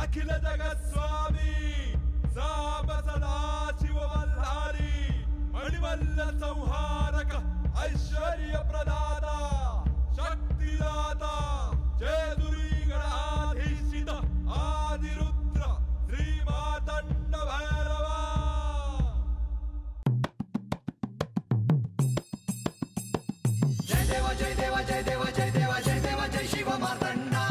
अखिल जगत स्वामी साप सदा शिव मल्हारी मणिमल्ल संहारक ऐश्वर्य प्रदाता शक्तिदाता जयदुरी गणाधीशित आदिरुद्र श्री मातंड भैरवा। जय देव जय देव जय देव जय देव जय देव जय शिव मातंडा।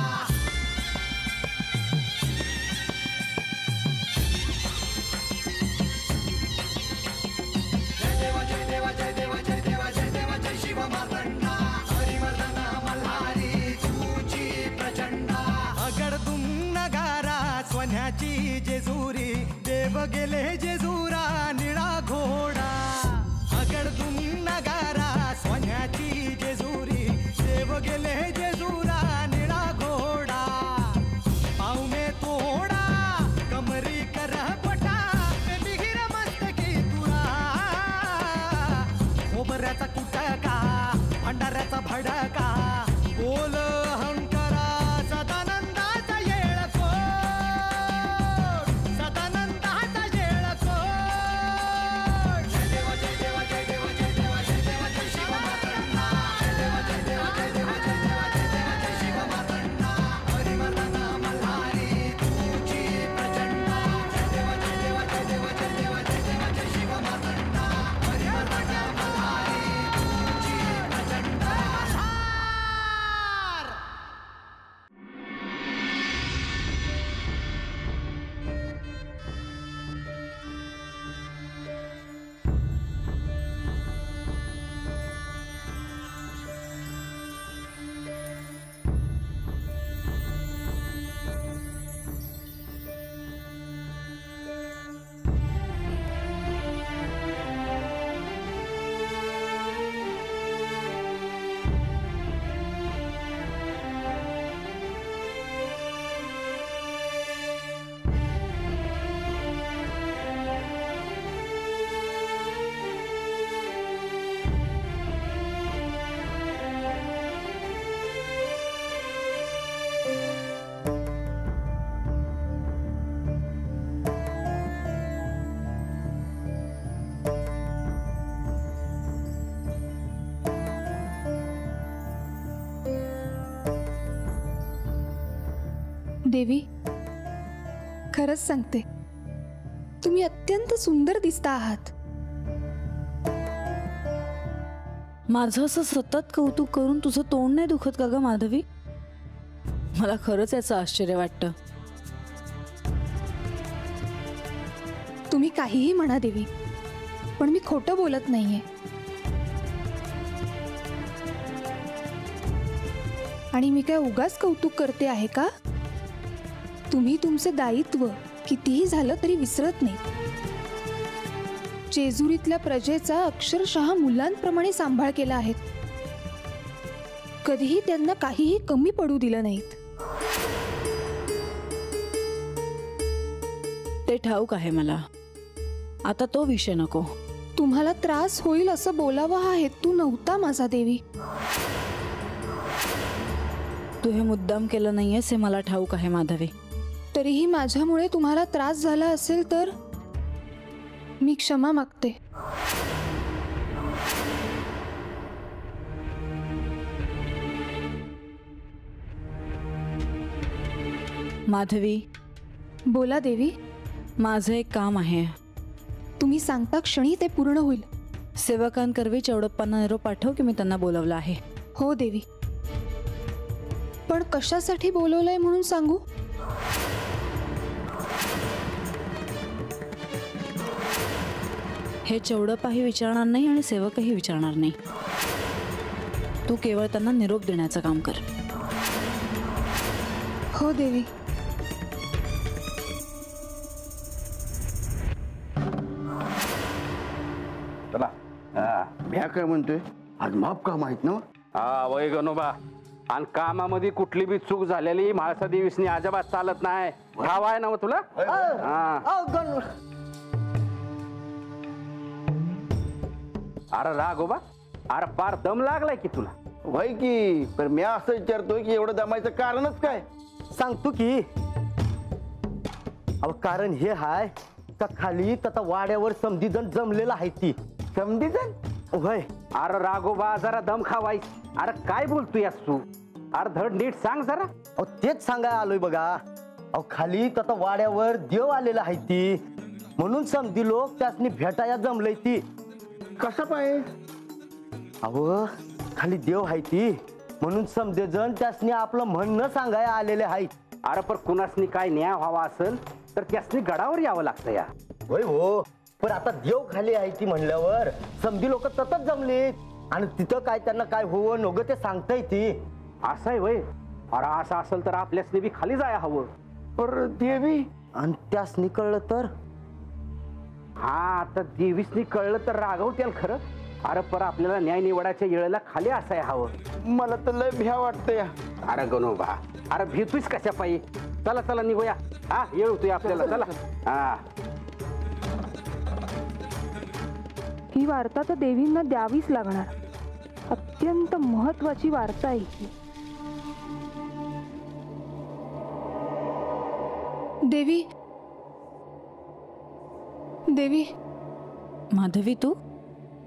जय देव जय देव जय देव जय देव जय देव जय शिव मातंडा। हरिवर्धन मल्हारी तुझी प्रचंडा। अगडदुम नगारा सोन्याची जेजुरी देव गेले जेजुरा निळा घोडा। अगडदुम नगारा सोन्याची जेजुरी देव गेले जेजुरा निळा घोडा। पाव में तोडा कमरी कर पटा मिहिर मस्तकी तुरा। खोबऱ्याचा कुटका भंडाऱ्याचा भडका बोल अहंकारा सदानंदाचा येळकोट। सदानंदाचा येळकोट। जय देव जय देव जय देव जय देव जय देव जय शिव मातंडा। जय देव जय देव जय देव जय देव जय देव जय शिव मातंडा। हरिवर्धन मल्हारी तुझी प्रचंडा। जय देव जय देव जय देव जय देव जय देव जय शिव मातंडा। हरिवर्धन मल्हारी तुझी प्रचंडा। देवी, खरंच सांगते, तुम्ही अत्यंत सुंदर दिसता आहात। माझं असं सतत कौतुक करून तुझं तोंड नाही दुखत का ग माधवी? मला खरंच याचं आश्चर्य वाटतं। तुम्ही काहीही म्हणा देवी, पण मी खोटं बोलत नाहीये। आणि मी काय उगाच कौतुक करते आहे का? तुम्ही तुमचे दायित्व कितीही झालं तरी विसरत नाही। जेजुरीतल्या प्रजेचा अक्षरशः मुलांप्रमाणे सांभाळ केला आहे। कधीही त्यांना काहीही कमी पडू दिलं नाहीत। ते ठाऊक आहे मला, आता तो विषय नको। तुम्हाला त्रास होईल असं बोलावं हा हेतू नव्हता माझा देवी। तू हे मुद्दाम केलं नाहीयेस हे मला ठाऊक आहे माधवी। तरीही माझ्यामुळे तुम्हाला त्रास झाला असेल तर मी क्षमा मागते। माधवी, बोला देवी। माझं एक काम आहे। तुम्ही सांगता क्षणी ते पूर्ण होईल। सेवकांकरवी चौडप्पांना निरोप पाठव की मी त्यांना बोलवलं आहे। हो देवी, पण कशासाठी बोलवलंय म्हणून सांगू? हे चौडप्पाही विचारणार नाही आणि सेवकही विचारणार नाही। तू केवळ त्यांना निरोप देण्याचं काम कर। हो देवी। चला, भ्या काय म्हणतोय? आज माप काम आहेत ना? हा वय गणोबा, आणि कामामध्ये कुठली बी चूक झालेली म्हाळसा देवीसनी अजिबात चालत नाही। भाव आहे ना मग तुला? अरे राघोबा, अरे पार दम लागलाय की तुला? वय की, पण मी असं विचारतोय की एवढं दमायचं कारणच काय? सांगतो की अहो कारण हे हाय का खाली तथा वाड्यावर समधीजण जमलेला आहे ती समधीजण होय. अरे राघोबा जरा दम खावाय. अरे काय बोलतोय तू? अरे धड नीट सांग जरा. अहो तेच सांगाय आलोय बघा. अहो खाली तथा वाड्यावर देव आलेला आहे ती म्हणून समधी लोक त्यासनी भेटाया जमलंय ती. कसं पाय अहो खाली देव आहे ती म्हणून समधेजण त्यासनी आपलं म्हणणं सांगाय आलेले आहेत. अरे पण कुणासनी काय न्याय व्हावा असेल तर त्यासनी गडावर यावं लागतं या. होय हो पण आता देव खाली आहे ती म्हणल्यावर समधी लोक सतत जमलीत आणि तिथं काय त्यांना काय होवं नगं ते सांगताय ती. असं आहे वय. अरे असं असेल तर आपल्यासनी बी खाली जाया हवं. पर देवी आणि त्यासनी कळलं तर हा आता देवीसनी कळलं तर रागवतील खरं. अरे पर आपल्याला न्याय निवडायच्या वेळेला खाली असाय हवं. मला तर लय भ्या वाटतंय. अरे गणोबा अरे भेटूच कशा पाहिजे. चला चला निघूया. हा येळ होतोय आपल्याला. चला. हा ही वार्ता तर देवींना द्यावीच लागणार. अत्यंत महत्वाची वार्ता आहे ही. देवी देवी माधवी तू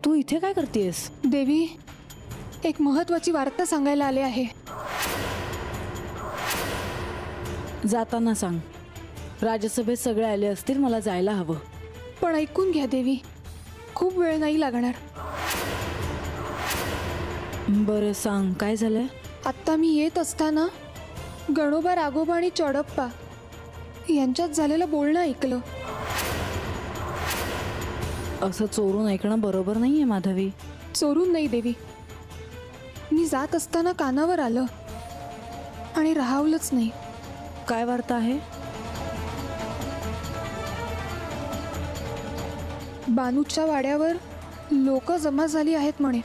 तू इथे काय करतेस? देवी एक महत्वाची वार्ता सांगायला आले आहे. जाताना सांग. राज्यसभेत सगळे आले असतील मला जायला हवं. पण ऐकून घ्या देवी खूप वेळ नाही लागणार. बरं सांग काय झालंय? आत्ता मी येत असताना गणोबा राघोबा आणि चोडप्पा यांच्यात झालेलं बोलणं ऐकलं. असं चोरून ऐकणं बरोबर नाहीये माधवी. चोरून नाही देवी. मी जात असताना कानावर आलं आणि राहावलंच नाही. काय वार्ता आहे? बानूच्या वाड्यावर लोक जमा झाली आहेत म्हणे.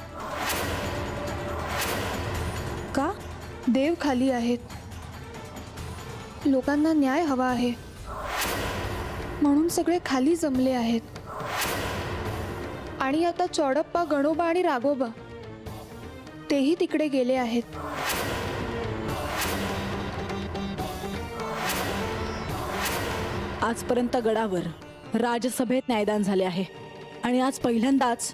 का? देव खाली आहेत. लोकांना न्याय हवा आहे म्हणून सगळे खाली जमले आहेत. आणि आता चोडप्पा गणोबा आणि राघोबा तेही तिकडे गेले आहेत. आजपर्यंत गडावर राज्यसभेत न्यायदान झाले आहे आणि आज पहिल्यांदाच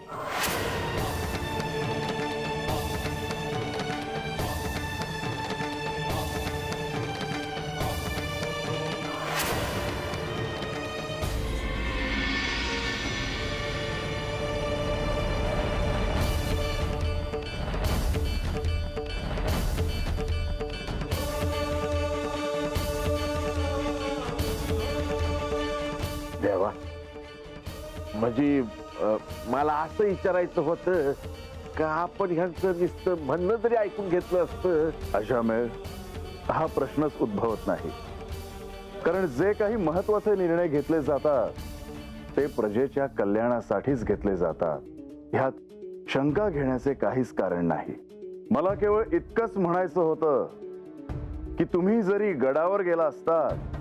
देवा म्हणजे मला असं विचारायचं होतं का आपण ह्यांचं नुसतं म्हणणं जरी ऐकून घेतलं असतं. अशामेळ हा प्रश्नच उद्भवत नाही. कारण जे काही महत्वाचे निर्णय घेतले जातात ते प्रजेच्या कल्याणासाठीच घेतले जातात. ह्यात शंका घेण्याचे काहीच कारण नाही. मला केवळ इतकंच म्हणायचं होतं की तुम्ही जरी गडावर गेला असतात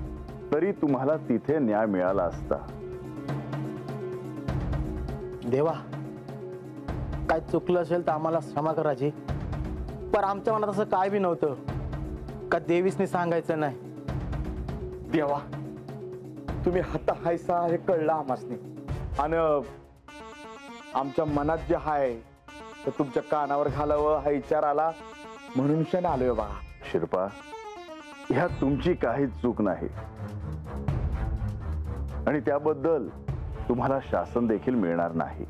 तरी तुम्हाला तिथे न्याय मिळाला असता. देवा काय चुकलं असेल तर आम्हाला क्षमा करायची. पण आमच्या मनात असं काय बी नव्हतं का देवीसने सांगायचं नाही. देवा तुम्ही हता हायसा हे कळलं आम्हासनी आणि आमच्या मनात जे हाय ते तुमच्या कानावर घालावं हा विचार आला म्हणून क्षण आलोय बा. शिरपा ह्यात तुमची काहीच चूक नाही आणि त्याबद्दल तुम्हाला शासन देखील मिळणार नाही.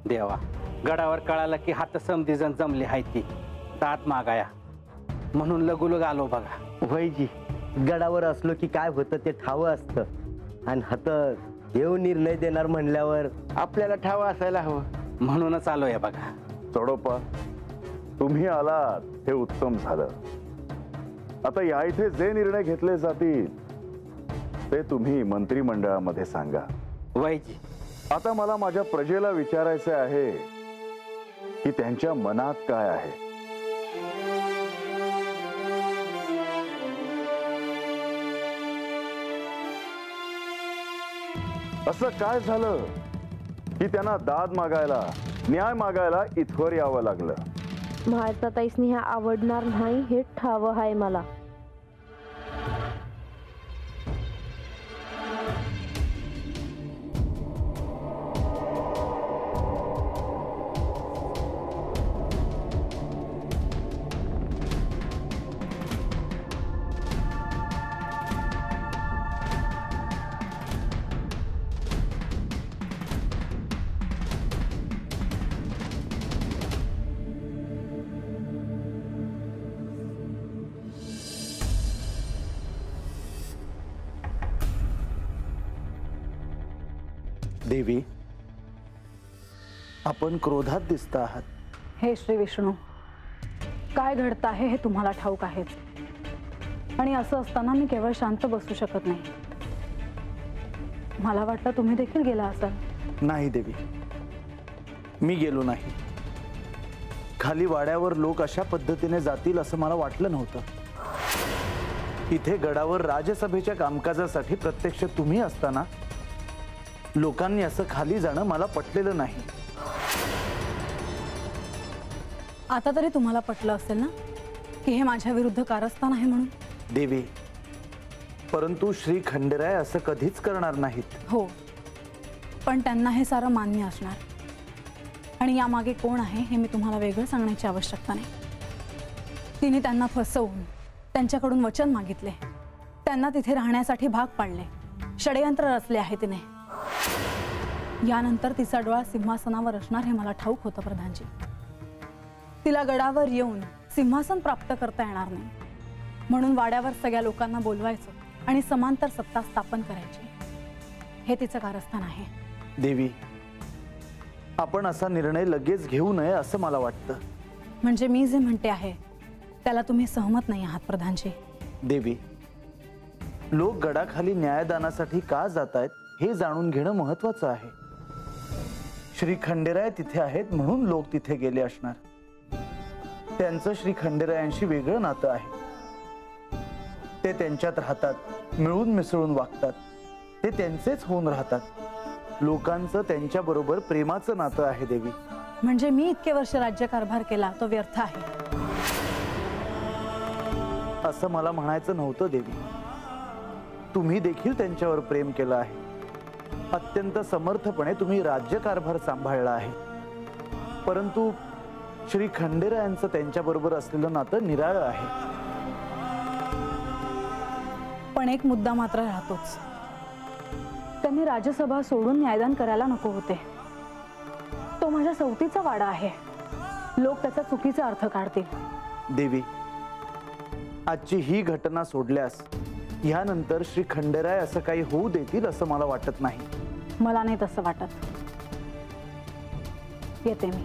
देवा गडावर कळालं की हात समधीजण जमले आहेत ती दात मागाया म्हणून लगुलग आलो बघा. वैजी गडावर असलो की काय होतं ते ठावं असतं आणि हात देव निर्णय देणार म्हणल्यावर आपल्याला ठावं असायला हवं म्हणूनच आलोय बघा. चोडप्पा तुम्ही आलात हे उत्तम झालं. आता या इथे जे निर्णय घेतले जातील ते तुम्ही मंत्रिमंडळामध्ये सांगा. वैजी आता मला माझ्या प्रजेला विचारायचे आहे की त्यांच्या मनात काय आहे. असं काय झालं की त्यांना दाद मागायला न्याय मागायला इथवर यावं लागलं. म्हाळसा ताईसनी हे आवडणार नाही हे ठावं आहे मला. देवी, आपण क्रोधात दिसता आहात. हे श्री विष्णू, काय घडतं आहे हे तुम्हाला ठाऊक आहेच. आणि असं असताना मी केवळ शांत बसू शकत नाही. मला वाटलं तुम्ही देखील गेला असाल. नाही देवी, मी गेलो नाही. खाली वाड्यावर लोक अशा पद्धतीने जातील असं मला वाटलं नव्हतं. इथे गडावर राजसभेच्या कामकाजासाठी प्रत्यक्ष तुम्ही असताना लोकांनी असं खाली जाणं मला पटलेलं नाही. आता तरी तुम्हाला पटलं असेल ना की हे माझ्या विरुद्ध कारस्थान आहे म्हणून. देवी, परंतु श्री खंडेराय असं कधीच करणार नाहीत. हो, पण त्यांना हे सारं मान्य असणार. आणि यामागे कोण आहे हे मी तुम्हाला वेगळं सांगण्याची आवश्यकता नाही. तिने त्यांना फसवून त्यांच्याकडून वचन मागितले, त्यांना तिथे राहण्यासाठी भाग पाडले, षडयंत्र रचले आहे तिने. यानंतर तिचा डोळा सिंहासनावर असणार हे मला ठाऊक होतं प्रधानजी. तिला गडावर येऊन सिंहासन प्राप्त करता येणार नाही म्हणून वाड्यावर सगळ्या लोकांना बोलवायचं आणि समांतर सत्ता स्थापन करायची, हे तिचं कारस्थान आहे. देवी, आपण असा निर्णय लगेच घेऊ नये असं मला वाटतं. म्हणजे मी जे म्हणते आहे त्याला तुम्ही सहमत नाही आहात प्रधानजी. देवी, लोक गडाखाली न्यायदानासाठी का जात आहेत हे जाणून घेणं महत्वाचं आहे. श्री खंडेराय तिथे आहेत म्हणून लोक तिथे गेले असणार. त्यांचं श्री खंडेरायांशी वेगळं नातं आहे. ते त्यांच्यात राहतात, मिळून मिसळून वागतात, ते त्यांचेच होऊन राहतात. लोकांचं त्यांच्याबरोबर प्रेमाचं नातं आहे देवी. म्हणजे मी इतके वर्ष राज्यकारभार केला तो व्यर्थ आहे असं मला म्हणायचं नव्हतं देवी. तुम्ही देखील त्यांच्यावर प्रेम केलं आहे. अत्यंत समर्थपणे तुम्ही राज्यकारभार सांभाळला आहे. परंतु श्री खंडेरायांचं त्यांच्याबरोबर असलेलं नातं निराळं आहे. पण एक मुद्दा मात्र राहतोच. त्यांनी राज्यसभा सोडून न्यायदान करायला नको होते. तो माझ्या सवतीचा वाडा आहे. लोक त्याचा चुकीचा अर्थ काढतील. देवी, आजची ही घटना सोडल्यास यानंतर श्री खंडेराय असं काही होऊ देतील असं मला वाटत नाही. मला नाही तसं वाटत. येते मी.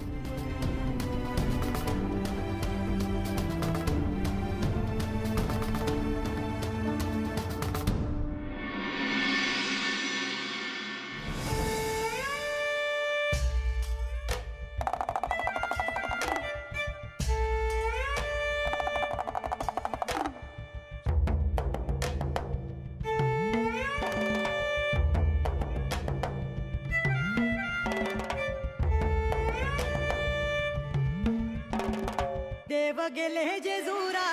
देव गेले जेजुरा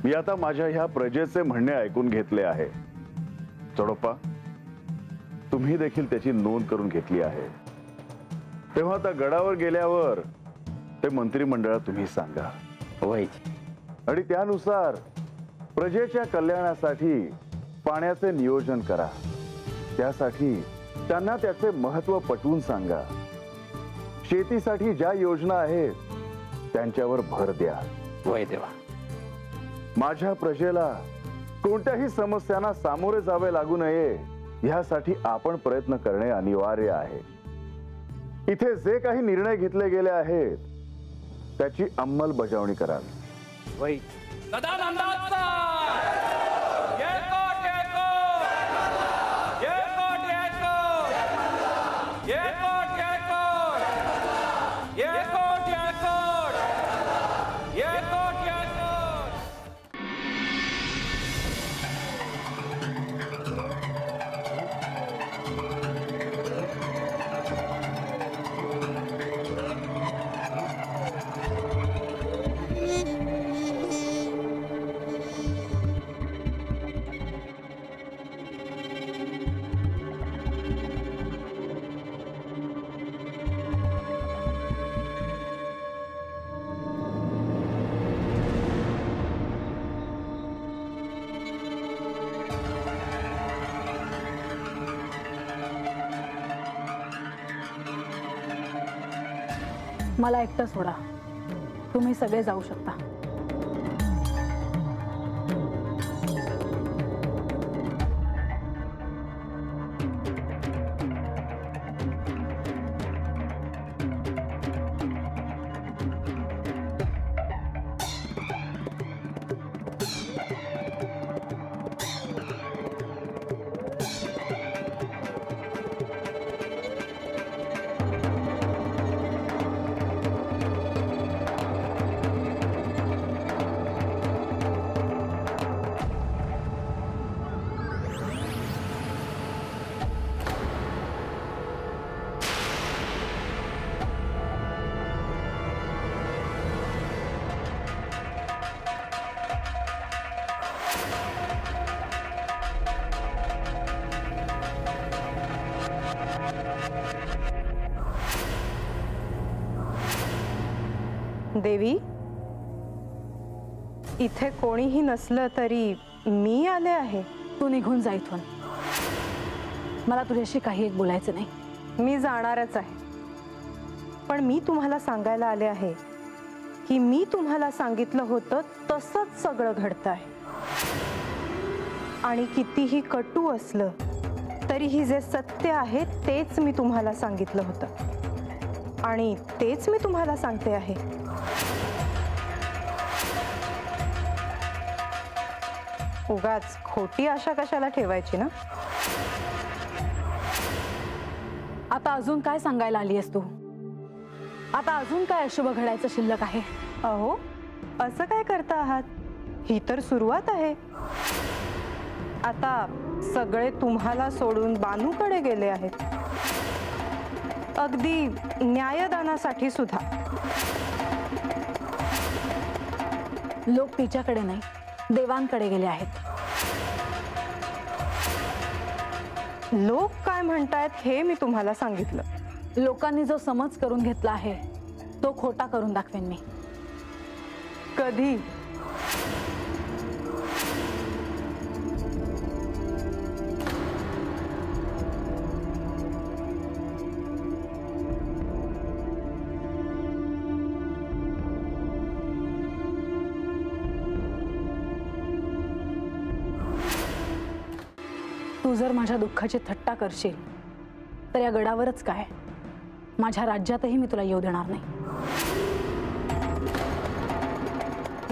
मी आता माझ्या ह्या प्रजेचे म्हणणे ऐकून घेतले आहे. चोडप्पा, तुम्ही देखील त्याची नोंद करून घेतली आहे. तेव्हा आता गडावर गेल्यावर ते मंत्रिमंडळात तुम्ही सांगा. आणि त्यानुसार प्रजेच्या कल्याणासाठी पाण्याचे नियोजन करा. त्यासाठी त्यांना त्याचे महत्त्व पटवून सांगा. शेतीसाठी ज्या योजना आहेत त्यांच्यावर भर द्या. वय देवा. माझ्या प्रजेला कोणत्याही समस्यांना सामोरे जावे लागू नये यासाठी आपण प्रयत्न करणे अनिवार्य आहे. इथे जे काही निर्णय घेतले गेले आहेत त्याची अंमलबजावणी करावी. वय. सदानंदाचा येकोट येकोट येकोट येकोट येकोट येकोट येकोट येकोट येकोट येकोट. मला एकटं सोडा. तुम्ही सगळे जाऊ शकता. देवी, इथे कोणीही नसलं तरी मी आले आहे. तू निघून जा इथून. मला तुझ्याशी काही एक बोलायचं नाही. मी जाणारच आहे, पण मी तुम्हाला सांगायला आले आहे की मी तुम्हाला सांगितलं होतं तसंच सगळं घडतं आहे. आणि कितीही कटू असलं तरीही जे सत्य आहे तेच मी तुम्हाला सांगितलं होतं आणि तेच मी तुम्हाला सांगते आहे. उगाच खोटी आशा कशाला ठेवायची ना. आता अजून काय सांगायला आली आहेस तू? आता अजून काय अशुभ घडायचं शिल्लक आहे? अहो, असं काय करता आहात? ही तर सुरुवात आहे. आता सगळे तुम्हाला सोडून बानूकडे गेले आहेत, अगदी न्यायदानासाठी सुद्धा. लोक तिच्याकडे नाही, देवांकडे गेले आहेत. लोक काय म्हणतायत हे मी तुम्हाला सांगितलं. लोकांनी जो समज करून घेतला आहे तो खोटा करून दाखवेन मी. कधी? तू जर माझ्या दुःखाची थट्टा करशील तर या गडावरच काय, माझ्या राज्यातही मी तुला येऊ देणार नाही.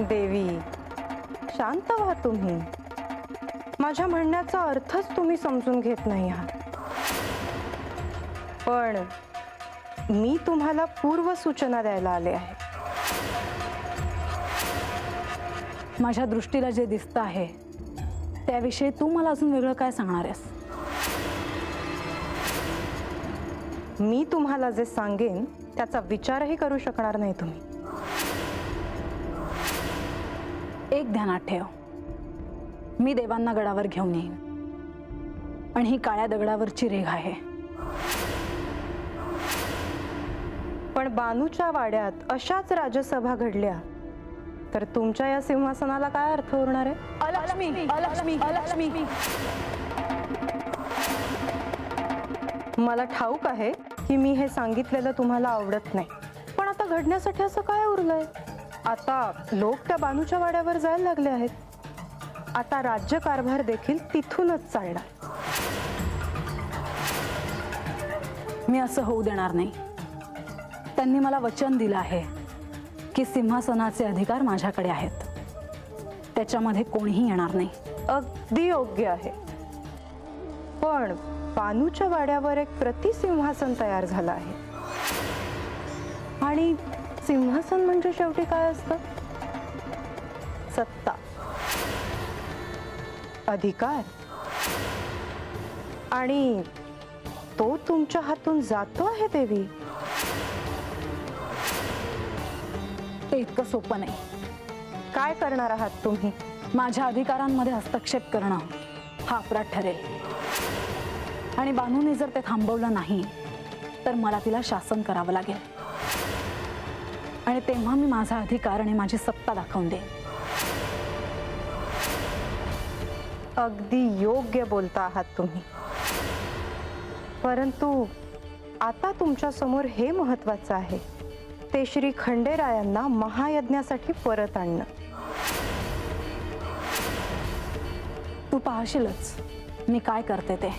देवी, शांत व्हा तुम्ही. माझ्या म्हणण्याचा अर्थच तुम्ही समजून घेत नाही आहात. पण मी तुम्हाला पूर्व सूचना द्यायला आले आहे. माझ्या दृष्टीला जे दिसतं आहे त्याविषयी तू मला अजून वेगळं काय सांगणार आहेस? मी तुम्हाला जे सांगेन त्याचा विचारही करू शकणार नाही तुम्ही. एक ध्यानात ठेव, मी देवांना गडावर घेऊन येईन आणि ही काळ्या दगडावरची रेघ आहे. पण बानूच्या वाड्यात अशाच राजसभा घडल्या तर तुमच्या या सिंहासनाला काय अर्थ उरणार आहे? अलक्ष्मी, अलक्ष्मी, अलक्ष्मी. मला ठाऊक आहे की मी हे सांगितलेलं तुम्हाला आवडत नाही, पण आता घडण्यासाठी असं काय उरलंय? आता लोक त्या बानूच्या वाड्यावर जायला लागले आहेत. आता राज्यकारभार देखील तिथूनच चालणार. मी असं होऊ देणार नाही. त्यांनी मला वचन दिलं आहे की सिंहासनाचे अधिकार माझ्याकडे आहेत, त्याच्यामध्ये कोणीही येणार नाही. अगदी योग्य आहे, पण बानूच्या वाड्यावर एक प्रतिसिंहासन तयार झालं आहे. आणि सिंहासन म्हणजे शेवटी काय असतं? सत्ता, अधिकार. आणि तो तुमच्या हातून जातो आहे देवी. ते इतकं सोपं नाही. काय करणार आहात तुम्ही? माझ्या अधिकारांमध्ये हस्तक्षेप करणं हा अपराध ठरेल. आणि बानूने जर ते थांबवलं नाही तर मला तिला शासन करावं लागेल. आणि तेव्हा मी माझा अधिकार आणि माझी सत्ता दाखवून देईन. अगदी योग्य बोलता आहात तुम्ही, परंतु आता तुमच्या समोर हे महत्वाचं आहे, ते श्री खंडेरायांना महायज्ञासाठी परत आणणं. तू पाहशीलच मी काय करते ते.